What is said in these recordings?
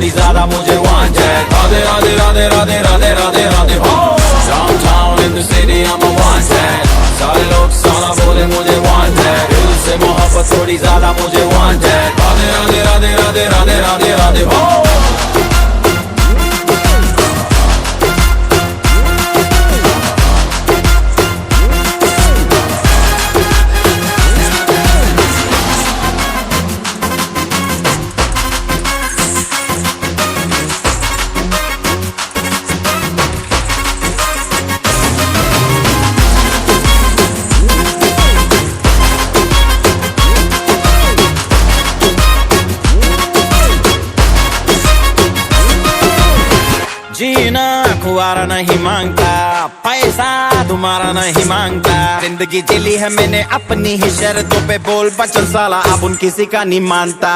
थोड़ी ज्यादा मुझे वांटेड। राधे राधे राधे राधे राधे राधे राधे हो। Downtown in the city I'm a wanted। सारे लोग साला बोले मुझे वांटेड। दिल से मोहब्बत थोड़ी ज्यादा मुझे वांटेड। राधे राधे राधे राधे राधे राधे राधे हो। जीना खुआरा नहीं मांगता, पैसा तुम्हारा नहीं मांगता। जिंदगी जिली है मैंने अपनी ही शर्तों पे, बोल बचन साला अब उन किसी का नहीं मानता।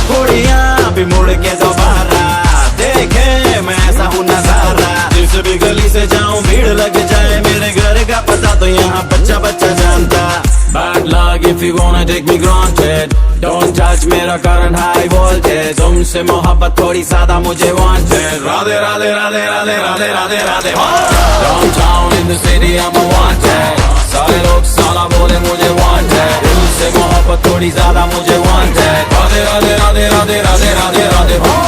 कुड़ियां भी मुड़ के दोबारा देखे मैं ऐसा हूँ नजारा। जिस भी गली से जाऊं भीड़ लग जाए, मेरे घर का पता तो यहाँ बच्चा बच्चा जानता। Bad luck if you wanna take me granted, don't touch मेरा current high voltage। तुमसे मोहब्बत थोड़ी ज्यादा मुझे wanted। राधे राधे राधे राधे राधे राधे राधे हो। Downtown in the city I'm a wanted। सारे लोग साला बोले मुझे wanted। दिल से मोहब्बत थोड़ी ज्यादा मुझे wanted। राधे राधे राधे राधे राधे राधे राधे हो।